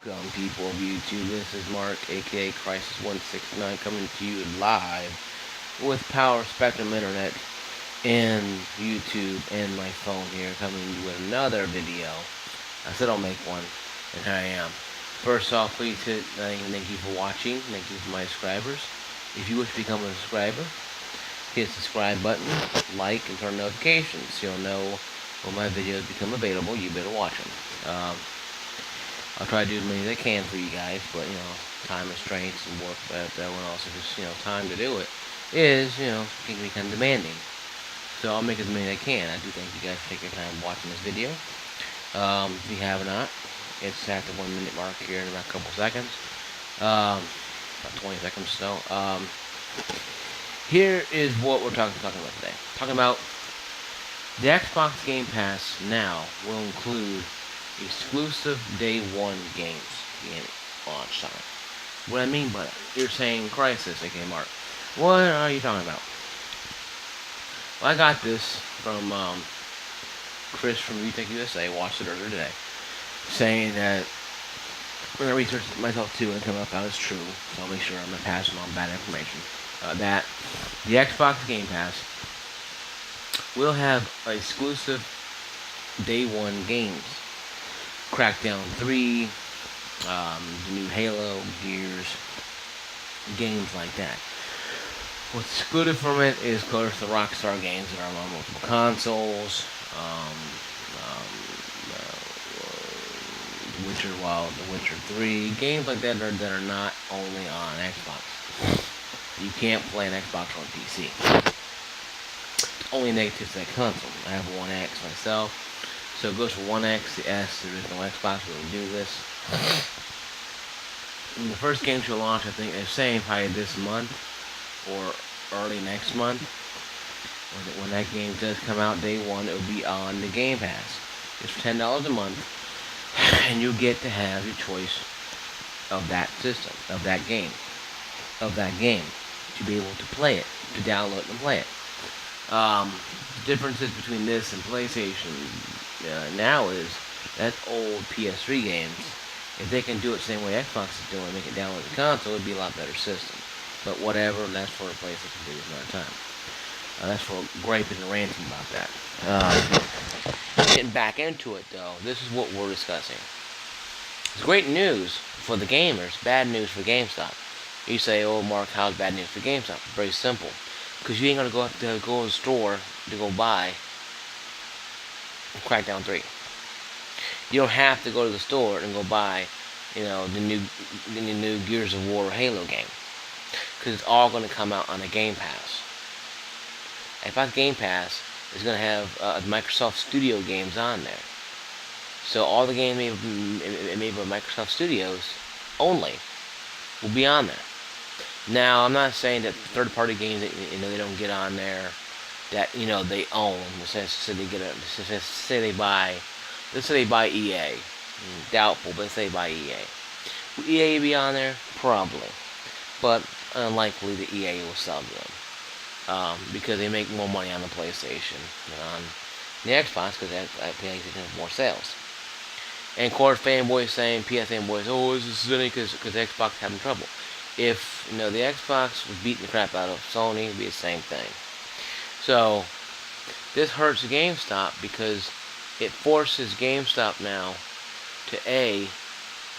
Welcome, people of YouTube. This is Mark, aka Crisis169, coming to you live with Power Spectrum Internet and YouTube and my phone here, coming with another video. I said I'll make one, and here I am. First off, please thank you for watching. Thank you for my subscribers. If you wish to become a subscriber, hit the subscribe button, like, and turn notifications so you'll know when my videos become available. You better watch them. I'll try to do as many as I can for you guys, but, time restraints and work, but everyone else, just, time to do it is, can be kind of demanding. So I'll make as many as I can. I do thank you guys for taking your time watching this video. If you have not, it's at the 1 minute mark here in about a couple seconds. About 20 seconds or so. Here is what we're talking about today. Talking about the Xbox Game Pass now will include exclusive day one games being launch time. What I mean by that, you're saying Crisis, aka Mark. What are you talking about? Well, I got this from Chris from Retech USA. Watched it earlier today, saying that when I researched it myself too and come up out as true, so I'll make sure I'm not passing on bad information. That the Xbox Game Pass will have exclusive day one games. Crackdown 3, the new Halo, Gears, games like that. What's excluded from it is, of course, the Rockstar games that are on multiple consoles, The Witcher 3, games like that that are not only on Xbox. You can't play an Xbox on PC. It's only negative to that console. I have One X myself. So it goes from 1X to S. There is no Xbox that will do this. And the first game to launch, I think they're saying probably this month or early next month. When that game does come out day one, it will be on the Game Pass. It's $10 a month, and you get to have your choice of that system, of that game, to be able to play it, to download and play it. The differences between this and PlayStation now is that's old PS3 games. If they can do it the same way Xbox is doing, make it download the console, it'd be a lot better system. But whatever, that's for a place that can do it another time. That's for griping and ranting about that. Getting back into it though, this is what we're discussing. It's great news for the gamers, bad news for GameStop. You say, oh Mark, how's bad news for GameStop? Very simple. Because you ain't gonna go to the store to go buy Crackdown 3. You don't have to go to the store and go buy, the new Gears of War or Halo game, because it's all going to come out on a Game Pass. Xbox Game Pass is going to have Microsoft Studio games on there, so all the games made by Microsoft Studios only will be on there. Now, I'm not saying that third-party games that they don't get on there, that they own. Say they buy, let's say they buy EA. Doubtful, but let's say they buy EA. Will EA be on there? Probably, but unlikely that EA will sell to them because they make more money on the PlayStation than on the Xbox, because PlayStation has more sales. And of course, fanboys saying, PS fanboys, oh, this is silly because Xbox is having trouble. If the Xbox was beating the crap out of Sony, it'd be the same thing. So, this hurts GameStop because it forces GameStop now to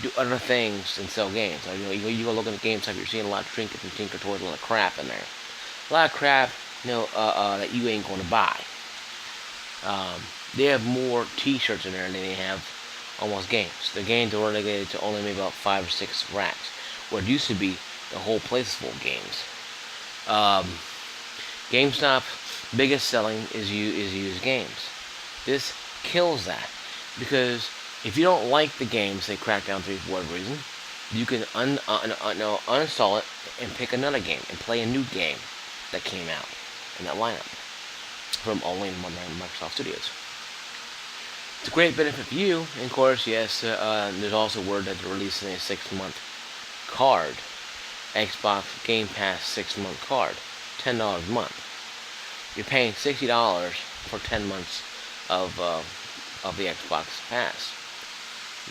do other things than sell games. You go look at the GameStop, you're seeing a lot of trinkets and tinker toys, a lot of crap in there. A lot of crap, that you ain't going to buy. They have more T-shirts in there than they have almost games. The games are relegated to only maybe about 5 or 6 racks, where it used to be the whole place is full of games. GameStop's biggest selling is used games. This kills that, because if you don't like the game, say Crackdown 3 for whatever reason, you can uninstall it and pick another game and play a new game that came out in that lineup from only Microsoft Studios. It's a great benefit for you. And of course, yes, there's also word that they're releasing a 6-month card, Xbox Game Pass 6-month card, $10 a month. You're paying $60 for 10 months of the Xbox Pass.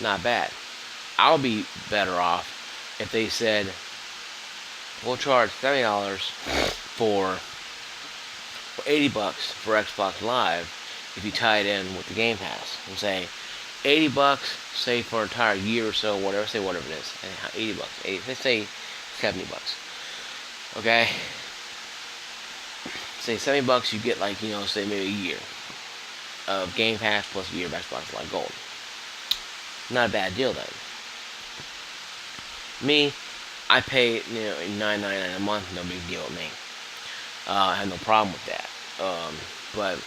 Not bad. I'll be better off if they said we'll charge $70 for $80 for Xbox Live if you tie it in with the Game Pass. And say $80, say for an entire year or so, whatever. Say whatever it is, $80. Let's say $70. Okay. Say $70, you get like say maybe a year of Game Pass plus a year of Xbox Live Gold. Not a bad deal then. Me, I pay $9.99 a month. No big deal with me. I have no problem with that. But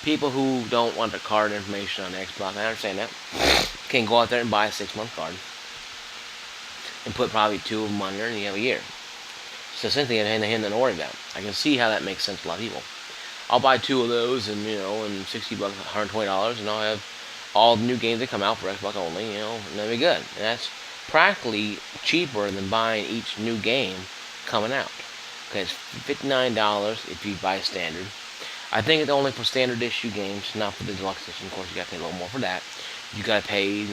people who don't want the card information on Xbox, I understand that. Can go out there and buy a 6-month card and put probably 2 of them on there, and you have a year. So essentially, and then worry about it. I can see how that makes sense to a lot of people. I'll buy 2 of those, and and $60, $120, and I'll have all the new games that come out for Xbox only, and that'll be good. And that's practically cheaper than buying each new game coming out. Okay, it's $59 if you buy standard. I think it's only for standard issue games, not for the deluxe edition. Of course, you got to pay a little more for that. You got to pay,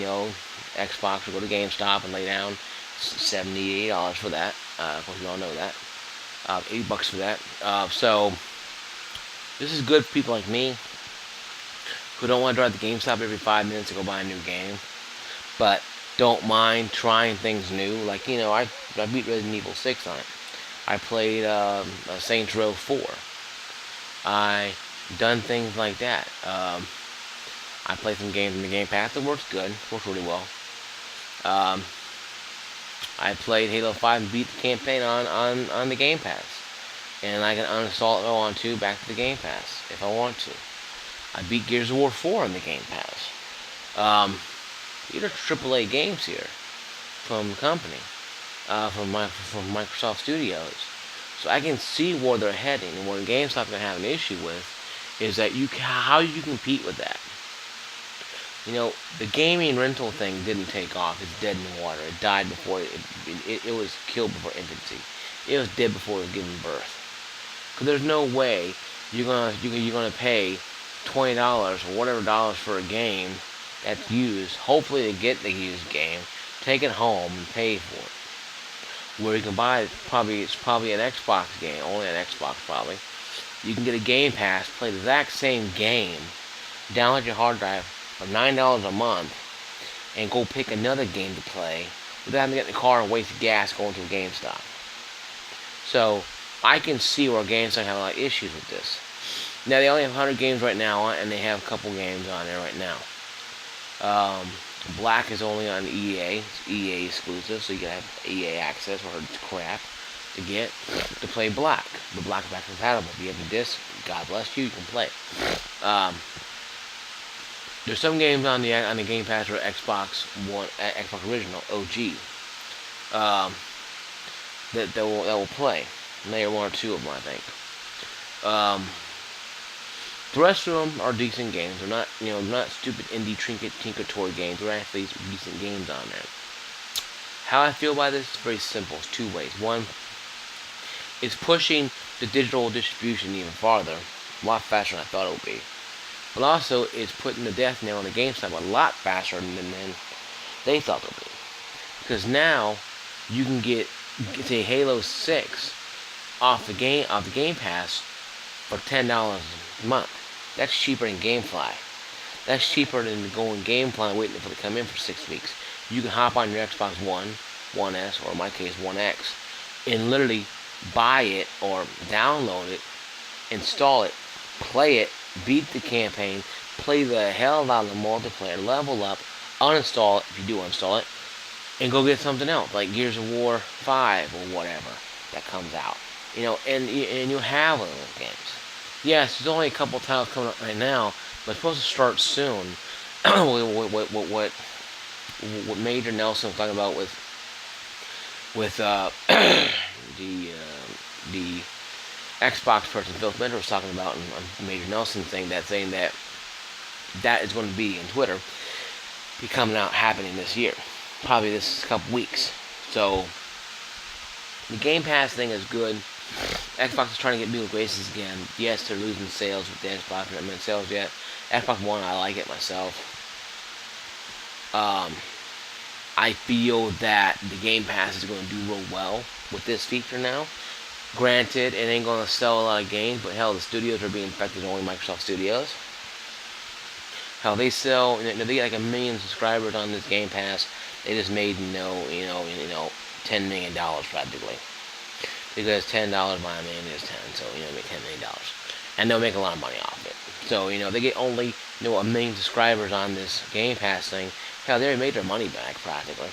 Xbox or go to GameStop and lay down $70, $80 for that. Of course, you all know that. $80 for that. So this is good for people like me who don't want to drive to GameStop every 5 minutes to go buy a new game, but don't mind trying things new. Like I beat Resident Evil 6 on it. I played Saints Row 4. I done things like that. I played some games in the Game Pass. It works good. It works really well. I played Halo 5 and beat the campaign on the Game Pass. And I can uninstall it and go on back to the Game Pass if I want to. I beat Gears of War 4 on the Game Pass. These are AAA games here from the company, from Microsoft Studios. So I can see where they're heading, and what GameStop going to have an issue with is that how you compete with that. The gaming rental thing didn't take off. It's dead in the water. It died before it was killed before infancy. It was dead before it was given birth. Because there's no way you're gonna pay $20 or whatever dollars for a game that's used. Hopefully, to get the used game, take it home and pay for it. Where you can buy it's probably an Xbox game, only an Xbox probably. You can get a Game Pass, play the exact same game, download your hard drive for $9 a month, and go pick another game to play without having to get in the car and waste gas going to a GameStop. So I can see where GameStop have a lot of issues with this. Now they only have 100 games right now, and they have a couple games on there right now. Black is only on EA. It's EA exclusive, so you can have EA access or crap to get to play Black. But Black is back compatible. If you have the disc, God bless you, you can play. There's some games on the Game Pass or Xbox One, Xbox Original OG, that will play. Maybe 1 or 2 of them, I think. The rest of them are decent games. They're not, not stupid indie tinker toy games. They're actually decent games on there. How I feel about this is very simple. It's 2 ways. One, it's pushing the digital distribution even farther, a lot faster than I thought it would be. But also, it's putting the death nail on the GameStop a lot faster than they thought it would be. Because now you can get say Halo 6 off the Game Pass for $10 a month. That's cheaper than GameFly. That's cheaper than going GameFly and waiting for it to come in for 6 weeks. You can hop on your Xbox One, 1S, or in my case 1X, and literally buy it or download it, install it, play it, beat the campaign, play the hell out of the multiplayer, level up, uninstall it if you do uninstall it, and go get something else like Gears of War 5 or whatever that comes out. And you'll have one of those games. Yes, there's only a couple titles coming up right now, but it's supposed to start soon. What Major Nelson was talking about with the Xbox person Phil Spencer was talking about, and Major Nelson saying that is going to be in Twitter, be coming out happening this year, probably this couple weeks. So the Game Pass thing is good. Xbox is trying to get new graces again. Yes, they're losing sales with the Xbox. They're not in sales yet. Xbox One, I like it myself. I feel that the Game Pass is going to do real well with this feature now. Granted, it ain't going to sell a lot of games, but hell, the studios are being affected, only Microsoft Studios. Hell, they sell, they get like 1 million subscribers on this Game Pass. They just made $10 million practically. Because $10 by 1 million is 10, so make $10 million, and they'll make a lot of money off it. So they get only 1 million subscribers on this Game Pass thing. Hell, they already made their money back practically.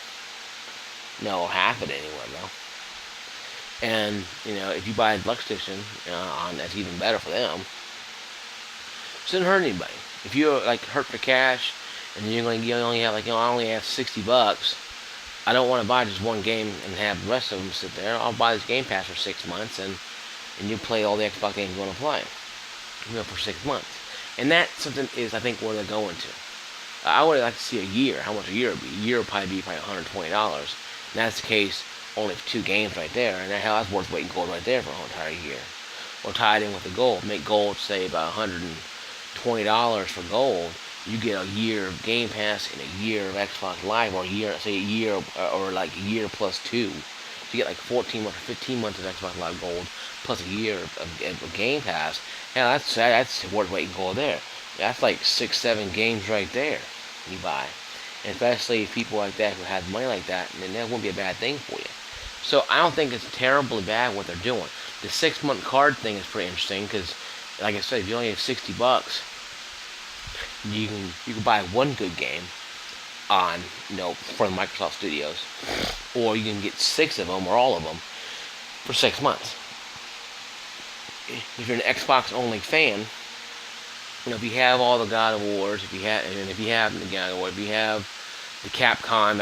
No, half of it anyway, though. And if you buy a deluxe edition, that's even better for them. It shouldn't hurt anybody. If you're like hurt for cash, and you only have I only have $60. I don't want to buy just one game and have the rest of them sit there. I'll buy this Game Pass for 6 months, and you play all the Xbox games you want to play, for 6 months. And that something is, I think, where they're going to. I would like to see a year. How much a year would be? A year would probably be $120. And that's the case only for 2 games right there. And hell, that's worth weight in gold right there for an entire year. Or tie it in with the gold. Make gold, say, about $120 for gold. You get a year of Game Pass and a year of Xbox Live, or a year like a year plus 2. You get like 14 months or 15 months of Xbox Live Gold plus a year of Game Pass. Hell, that's worth weight in gold there. That's like 6-7 games right there you buy. And especially people like that who have money like that, then that wouldn't be a bad thing for you. So I don't think it's terribly bad what they're doing. The 6-month card thing is pretty interesting because, like I said, if you only have $60, you can buy one good game on from Microsoft Studios, or you can get 6 of them or all of them for 6 months. If you're an Xbox only fan, if you have all the God of Wars, if you have the God of War, if you have the Capcom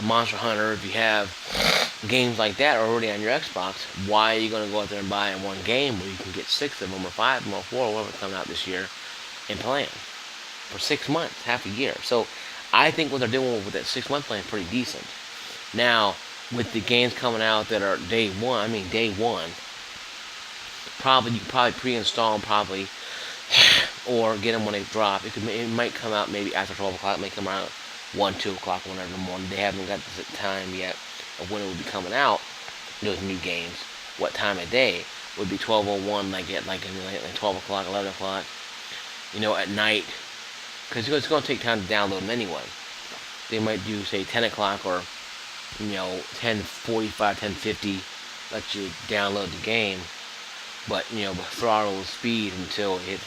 Monster Hunter, if you have games like that already on your Xbox, why are you going to go out there and buy one game where you can get 6 of them or 5 of them or 4 or whatever coming out this year and playing for 6 months, half a year? So I think what they're doing with that 6-month plan is pretty decent. Now, with the games coming out that are day one, you can probably pre-install them or get them when they drop. It might come out maybe after 12 o'clock. It may come out 1, 2 o'clock, whenever in the morning. They haven't got the time yet of when it will be coming out. Those new games, what time of day would be 12:01, like 12 o'clock, 11 o'clock, at night, because it's going to take time to download them anyway. They might do, say, 10 o'clock or 10:45, 10:50, let you download the game, but throttle the speed until it hits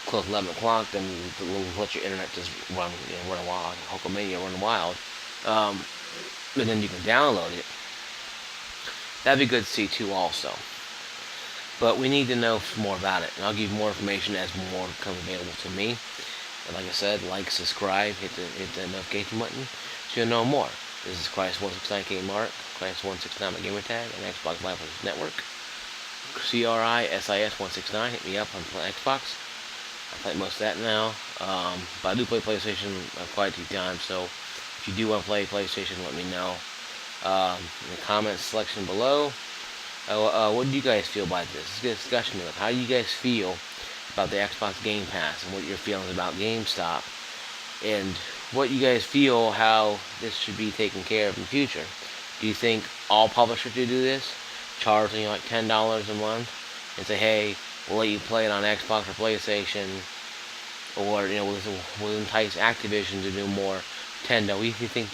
close to 11 o'clock. Then we'll let your internet just run wild, Hulkamania run wild, and then you can download it. That'd be good to see too, also. But we need to know more about it, and I'll give you more information as more becomes available to me. And like I said, like, subscribe, hit the notification button so you'll know more. This is Christ169K Mark, Christ169 my gamer tag, and Xbox Live Network. CRISIS169. Hit me up on Xbox. I play most of that now, but I do play PlayStation quite a few times. So if you do want to play PlayStation, let me know in the comments section below. What do you guys feel about this? Let's get a discussion of it. How do you guys feel about the Xbox Game Pass, and what your feelings about GameStop, and what you guys feel how this should be taken care of in the future? Do you think all publishers should do this, charging like $10 a month, and say, hey, we'll let you play it on Xbox or PlayStation, or we'll entice Activision to do more? $10. You think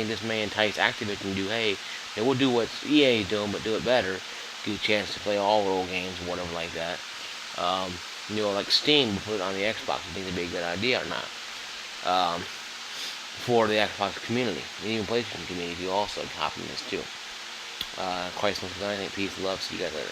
this may entice Activision to do, hey, we'll do what EA is doing, but do it better. Give you a chance to play all role games or whatever like that. Like Steam, will put it on the Xbox. You think it'd be a good idea or not? For the Xbox community, and even PlayStation community, you also hop in this too. Christ, I think peace, love. See you guys later.